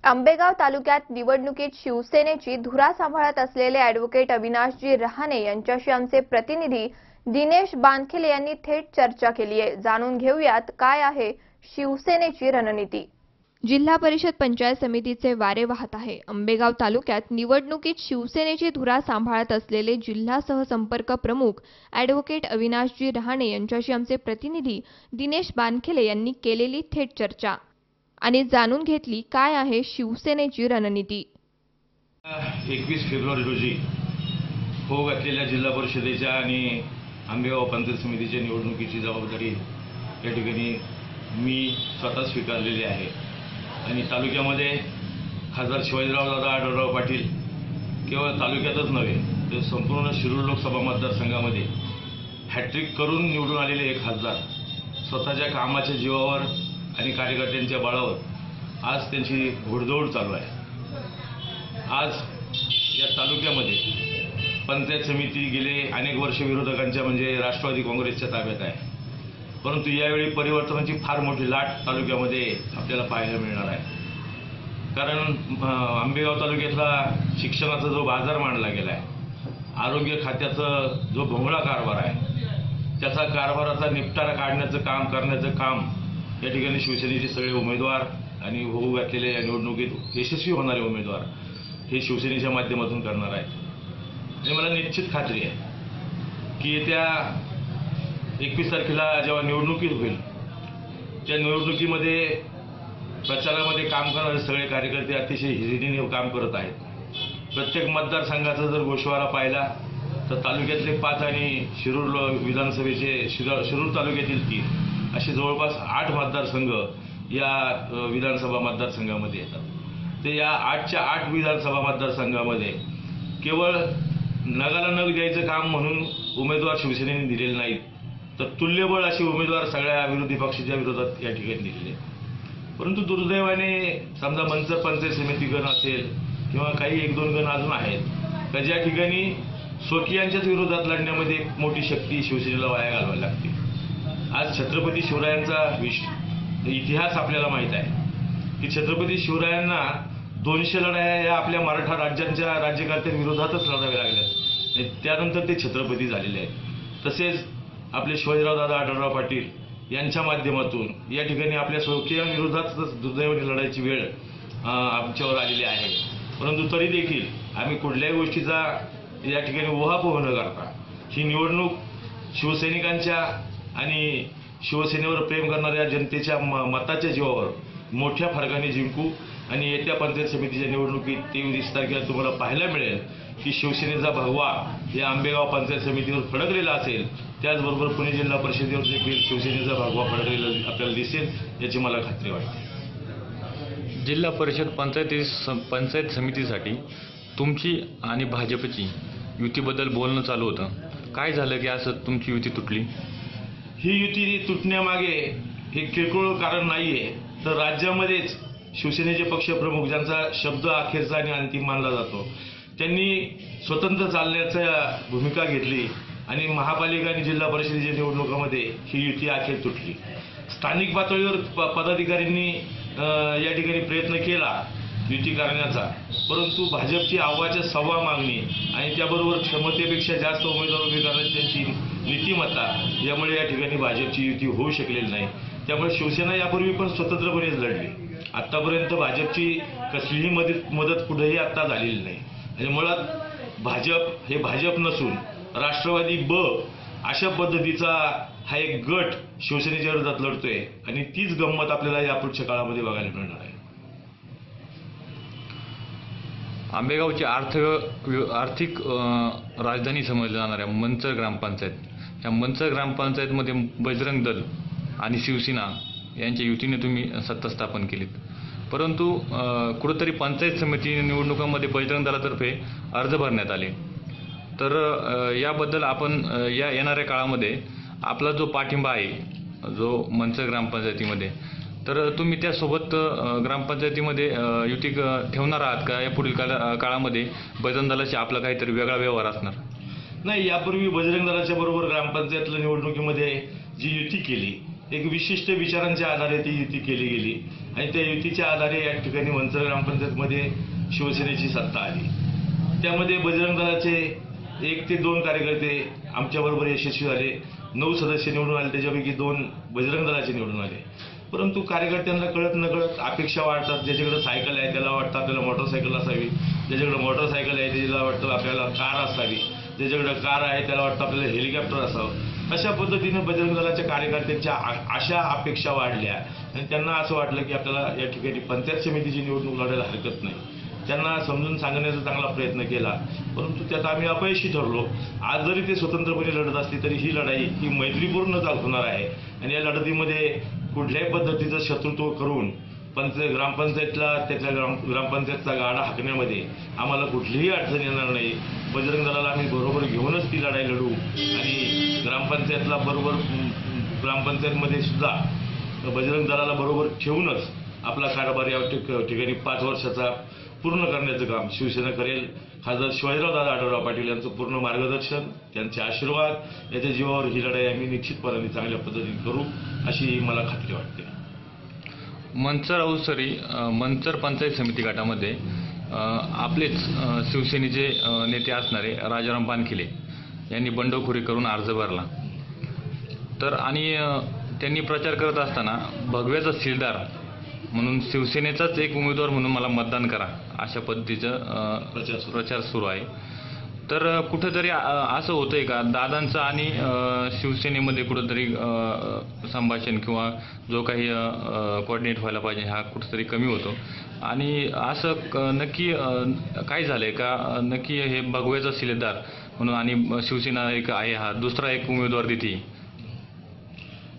आंबेगाव तालुक्यात निवडणुकीत शिवसेनेची धुरा सांभाळत असलेले ॲडव्होकेट अविनाशजी रहाणे यांच्याशी आमचे प्रतिनिधी दिनेश बानखेले यांनी थेट चर्चा केली आहे। जाणून घेऊयात काय आहे शिवसेनेची रणनीती। जिल्हा परिषद पंचायत समितीचे वारे वाहत आहे। आंबेगाव तालुक्यात निवडणुकीत शिवसेनेची धुरा सांभाळत असलेले जिल्हा सहसंपर्क प्रमुख ॲडव्होकेट अविनाशजी रहाणे यांच्याशी आमचे प्रतिनिधी दिनेश बानखेले यांनी केलेली थेट चर्चा आणि जाणून घेतली काय आहे शिवसेनेची रणनीती। 21 फेब्रुवारी रोजी होऊ घातलेल्या जिल्हा परिषदेच्या आणि आंबेगाव पंचायत समितीच्या निवडणुकीची जबाबदारी या ठिकाणी मी स्वतः स्वीकारलेली आहे आणि तालुक्यामध्ये खासदार शिवाजीरावदादा आढळराव पाटील केवळ तालुक्यातच नव्हे तर संपूर्ण शिरूर लोकसभा मतदारसंघामध्ये हॅट्रिक करून निवडून आलेले एक खासदार स्वतःच्या कामाच्या जीवावर आणि कार्यकर्त्यांच्या बळावर आज त्यांची घोडदौड चालू आहे। आज या तालुक्यामध्ये पंचायत समिती गेले अनेक वर्ष विरोधकांच्या म्हणजे राष्ट्रवादी काँग्रेसच्या ताब्यात आहे, परंतु यावेळी परिवर्तनाची फार मोठी लाट तालुक्यामध्ये आपल्याला पाहायला मिळणार आहे। कारण आंबेगाव तालुक्यातला शिक्षणाचा जो बाजार मांडला गेला आहे, आरोग्य खात्याचा जो भोंगळा कारभार आहे, त्याचा कारभाराचा निपटारा करण्याचं काम या ठिकाणी शिवसेनेचे सगळे उमेदवार आणि होऊ घातलेल्या या निवडणुकीत यशस्वी होणारे उमेदवार हे शिवसेनेच्या माध्यमातून करणार आहेत। आणि मला निश्चित खात्री आहे की येत्या 21 तारखेला जेव्हा निवडणुकीत होईल त्या निवडणुकीमध्ये प्रचारामध्ये काम करणारे सगळे कार्यकर्ते अतिशय हिरिरीने काम करत आहेत। प्रत्येक मतदारसंघाचा जर गोषवारा पाहिला तर तालुक्यातले 5 आणि शिरूर विधानसभेचे शिरूर तालुक्यातील 3 असे जवळपास 8 मतदारसंघ या विधानसभा मतदारसंघामध्ये येतात। ते या 8च्या 8 विधानसभा मतदारसंघामध्ये केवळ नगाला नग द्यायचं काम म्हणून उमेदवार शिवसेनेने दिलेले नाहीत, तर तुल्यबळ असे उमेदवार सगळ्या विरोधी पक्षाच्या विरोधात या ठिकाणी दिलेले। परंतु दुर्दैवाने समजा मंचर पंचायत समिती गण असेल किंवा काही 1-2 गण अजून आहेत तर ज्या ठिकाणी स्वकीयांच्याच विरोधात लढण्यामध्ये एक मोठी शक्ती शिवसेनेला वाया घालवावी लागते। आज छत्रपती शिवरायांचा इतिहास आपल्याला माहीत आहे की छत्रपती शिवरायांना 200 लढाया या आपल्या मराठा राज्यांच्या राज्यकर्त्यांविरोधातच लढाव्या लागल्या, त्यानंतर ते छत्रपती झालेले आहेत। तसेच आपले शिवाजीरावदादा आढळराव पाटील यांच्या माध्यमातून या ठिकाणी आपल्या स्वकीयांविरोधात दुर्दैवाने लढायची वेळ आमच्यावर आलेली आहे। परंतु तरी देखील आम्ही कुठल्याही गोष्टीचा या ठिकाणी उहापोह न करता ही निवडणूक शिवसैनिकांच्या आणि शिवसेनेवर प्रेम करणाऱ्या जनतेच्या मताच्या जीवावर मोठ्या फरकाने जिंकू आणि येत्या पंचायत समितीच्या निवडणुकीत 23 तारखेला तुम्हाला पाहायला मिळेल की शिवसेनेचा भगवा या आंबेगाव पंचायत समितीवर फडकलेला असेल, त्याचबरोबर पुणे जिल्हा परिषदेवर देखील शिवसेनेचा भगवा फडकलेला आपल्याला दिसेल, याची मला खात्री वाटते। जिल्हा परिषद पंचायत समितीसाठी तुमची आणि भाजपची युतीबद्दल बोलणं चालू होतं, काय झालं की असं तुमची युती तुटली? ही युती तुटण्यामागे हे किरकोळ कारण नाहीये, तर राज्यामध्येच शिवसेनेचे पक्षप्रमुख ज्यांचा शब्द अखेरचा आणि अंतिम मानला जातो त्यांनी स्वतंत्र चालण्याचा भूमिका घेतली आणि महापालिका आणि जिल्हा परिषदेच्या निवडणुकांमध्ये ही युती अखेर तुटली। स्थानिक पातळीवर पदाधिकाऱ्यांनी या ठिकाणी प्रयत्न केला युती करण्याचा, परंतु भाजपची आव्हाच्या सव्वा मागणी आणि त्याबरोबर क्षमतेपेक्षा जास्त उमेदवार उभे करण्याची त्यांची नीतिमत्ता यामुळे या ठिकाणी भाजपची युती होऊ शकलेली नाही। त्यामुळे शिवसेना यापूर्वी पण स्वतंत्रपणेच लढली, आतापर्यंत भाजपची कसलीही मदत कुठेही आत्ता झालेली नाही। आणि मुळात भाजप हे भाजप नसून राष्ट्रवादी अशा पद्धतीचा हा एक गट शिवसेनेच्या विरोधात लढतोय आणि तीच गंमत आपल्याला यापुढच्या काळामध्ये बघायला मिळणार आहे। आंबेगावची आर्थिक राजधानी समजल्या जाणाऱ्या मंचर ग्रामपंचायत, या मंचर ग्रामपंचायतमध्ये बजरंग दल आणि शिवसेना यांच्या युतीने तुम्ही सत्ता स्थापन केलीत, परंतु कुठंतरी पंचायत समिती निवडणुकांमध्ये बजरंग दलातर्फे अर्ज भरण्यात आले, तर याबद्दल आपण या येणाऱ्या काळामध्ये आपला जो पाठिंबा आहे जो मंचर ग्रामपंचायतीमध्ये, तर तुम्ही त्यासोबत ग्रामपंचायतीमध्ये युती ठेवणार आहात का? या पुढील काळामध्ये बजरंग दलाशी आपला काहीतरी वेगळा व्यवहार असणार? नाही, यापूर्वी बजरंग दलाच्या बरोबर ग्रामपंचायत निवडणुकीमध्ये जी युती केली एक विशिष्ट विचारांच्या आधारे ती युती केली गेली आणि त्या युतीच्या आधारे या ठिकाणी मंचर ग्रामपंचायतमध्ये शिवसेनेची सत्ता आली. त्यामध्ये बजरंग दलाचे 1 ते 2 कार्यकर्ते आमच्याबरोबर यशस्वी झाले. 9 सदस्य निवडून आले, त्याच्यापैकी 2 बजरंग दलाचे निवडून आले. परंतु कार्यकर्त्यांना कळत नकळत अपेक्षा वाढतात. ज्याच्याकडे सायकल आहे त्याला वाटतं आपल्याला मोटरसायकल असावी, ज्याच्याकडे मोटरसायकल आहे त्याला वाटतं आपल्याला कार असावी, ज्याच्याकडे कार आहे त्याला वाटतं आपल्याला हेलिकॉप्टर असावं. अशा पद्धतीनं बजरंग दलाच्या कार्यकर्त्यांच्या अशा अपेक्षा वाढल्या आणि त्यांना असं वाटलं की आपल्याला या ठिकाणी पंचायत समितीची निवडणूक लढायला हरकत नाही. त्यांना समजून सांगण्याचा चांगला प्रयत्न केला, परंतु त्यात आम्ही अपयशी ठरलो. आज जरी ते स्वतंत्रपणे लढत असली तरी ही लढाई ही मैत्रीपूर्ण होणार आहे आणि या लढतीमध्ये कुठल्याही पद्धतीचं शत्रुत्व करून ग्रामपंचायतला त्याच्या ग्रामपंचायतचा गाडा हाकण्यामध्ये आम्हाला कुठलीही अडचण येणार नाही. बजरंग दलाला आम्ही बरोबर घेऊनच ती लढाई लढू आणि ग्रामपंचायतला बरोबर ग्रामपंचायतमध्ये सुद्धा बजरंग दलाला बरोबर ठेवूनच आपला कारभार या ठिकाणी 5 वर्षाचा पूर्ण करण्याचं काम शिवसेना करेल. खासदार शिवाजीरावदादा आढळराव पाटील यांचं पूर्ण मार्गदर्शन, त्यांचे आशीर्वाद याच्या जीवावर ही लढाई आम्ही निश्चितपणाने चांगल्या पद्धतीने करू अशी मला खात्री वाटते. मंचर अवसरी मंचर पंचायत समिती गटामध्ये आपलेच शिवसेनेचे नेते असणारे राजाराम बानखिले यांनी बंडखोरी करून अर्ज भरला. तर आणि त्यांनी प्रचार करत असताना भगव्याचा सीलदार म्हणून शिवसेनेचाच एक उमेदवार म्हणून मला मतदान करा अशा पद्धतीचं प्रचार सुरू आहे. तर कुठेतरी असं होतंय का दादांचं आणि शिवसेनेमध्ये कुठेतरी संभाषण किंवा जो काही कोऑर्डिनेट व्हायला पाहिजे हा कुठेतरी कमी होतो आणि असं नक्की काय झालंय का? नक्की हे भगव्याचा शिलेदार म्हणून आणि शिवसेना एक आहे, हा दुसरा एक उमेदवार देते?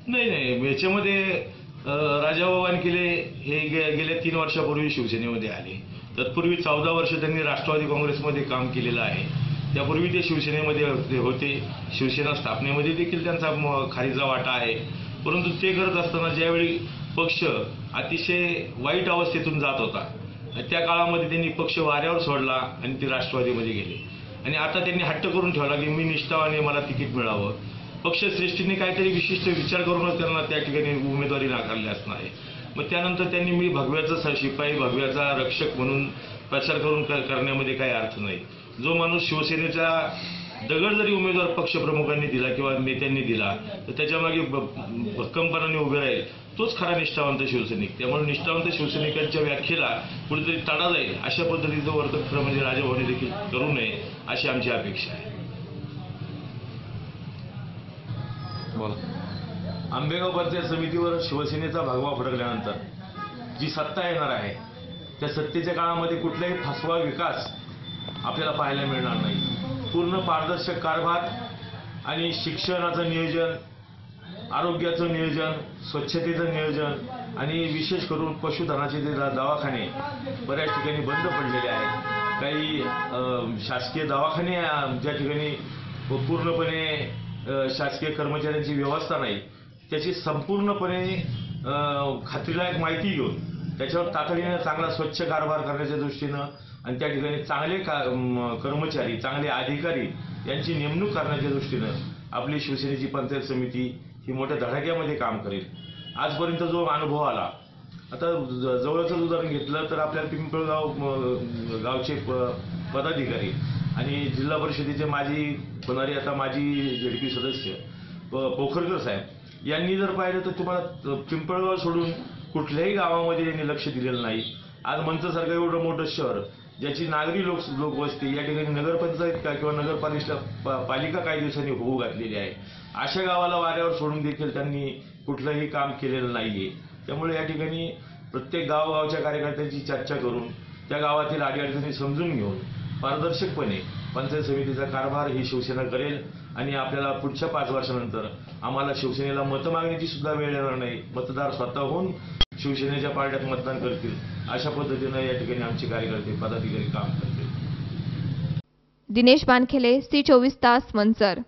नाही, याच्यामध्ये राजाभाऊ बानखिले हे गेल्या 3 वर्षापूर्वी शिवसेनेमध्ये आले. तत्पूर्वी 14 वर्ष त्यांनी राष्ट्रवादी काँग्रेसमध्ये काम केलेलं आहे. त्यापूर्वी ते शिवसेनेमध्ये होते. शिवसेना स्थापनेमध्ये देखील त्यांचा खारीचा वाटा आहे. परंतु ते करत असताना ज्यावेळी पक्ष अतिशय वाईट अवस्थेतून जात होता त्या काळामध्ये त्यांनी पक्ष वाऱ्यावर सोडला आणि ते राष्ट्रवादीमध्ये गेले आणि आता त्यांनी हट्ट करून ठेवला की मी निष्ठावाने मला तिकीट मिळावं. पक्षश्रेष्ठीने काहीतरी विशिष्ट विचार करूनच त्यांना त्या ठिकाणी उमेदवारी नाकारली असणार आहे. मग त्यानंतर त्यांनी मी भगव्याचा शिपाई, भगव्याचा रक्षक म्हणून प्रचार करून करण्यामध्ये काही अर्थ नाही. जो माणूस शिवसेनेचा दगड जरी उमेदवार पक्षप्रमुखांनी दिला किंवा नेत्यांनी दिला तर त्याच्यामागे भक्कमपणाने उभे राहील तोच खरा निष्ठावंत शिवसैनिक. त्यामुळे निष्ठावंत शिवसैनिकांच्या व्याख्येला कुठेतरी तडा जाईल अशा पद्धतीचं वर्तन म्हणजे राजाभाऊने देखील करू नये अशी आमची अपेक्षा आहे. आंबेगाव पंचायत समितीवर शिवसेनेचा भगवा फडकल्यानंतर जी सत्ता येणार आहे त्या सत्तेच्या काळामध्ये कुठलाही फसवा विकास आपल्याला पाहायला मिळणार नाही. पूर्ण पारदर्शक कारभार आणि शिक्षणाचं नियोजन, आरोग्याचं नियोजन, स्वच्छतेचं नियोजन आणि विशेष करून पशुधनाचे जे दवाखाने बऱ्याच ठिकाणी बंद पडलेले आहेत. काही शासकीय दवाखाने ज्या ठिकाणी पूर्णपणे शासकीय कर्मचाऱ्यांची व्यवस्था नाही त्याची संपूर्णपणे खात्रीलायक माहिती घेऊन त्याच्यावर तातडीने चांगला स्वच्छ कारभार करण्याच्या दृष्टीनं आणि त्या ठिकाणी चांगले कर्मचारी, चांगले अधिकारी यांची नेमणूक करण्याच्या दृष्टीनं आपली शिवसेनेची पंचायत समिती ही मोठ्या धडाक्यामध्ये काम करेल. आजपर्यंत जो अनुभव आला, आता जवळचं उदाहरण घेतलं तर आपल्या पिंपळगाव गावचे पदाधिकारी आणि जिल्हा परिषदेचे आता माजी झेडपी सदस्य पोखरकर साहेब यांनी जर पाहिलं तर तुम्हाला पिंपळगाव सोडून कुठल्याही गावामध्ये यांनी लक्ष दिलेलं नाही. आज मंचरसारखं एवढं मोठं शहर ज्याची नागरी लोकवस्ती या ठिकाणी नगरपंचायत किंवा पालिका काही दिवसांनी होऊ घातलेली आहे. अशा गावाला वाऱ्यावर सोडून देखील त्यांनी कुठलंही काम केलेलं नाहीये. त्यामुळे या ठिकाणी प्रत्येक गावगावच्या कार्यकर्त्यांची चर्चा करून त्या गावातील अडीअडचणी समजून घेऊन पारदर्शकपणे पंचायत समितीचा कारभार ही शिवसेना करेल आणि आपल्याला पुढच्या 5 वर्षानंतर आम्हाला शिवसेनेला मतं मागण्याची सुद्धा वेळ येणार नाही. मतदार स्वतःहून शिवसेनेच्या पारड्यात मतदान करतील अशा पद्धतीनं या ठिकाणी आमचे कार्यकर्ते पदाधिकारी काम करतील. दिनेश बानखेले, C24 तास, मंचर.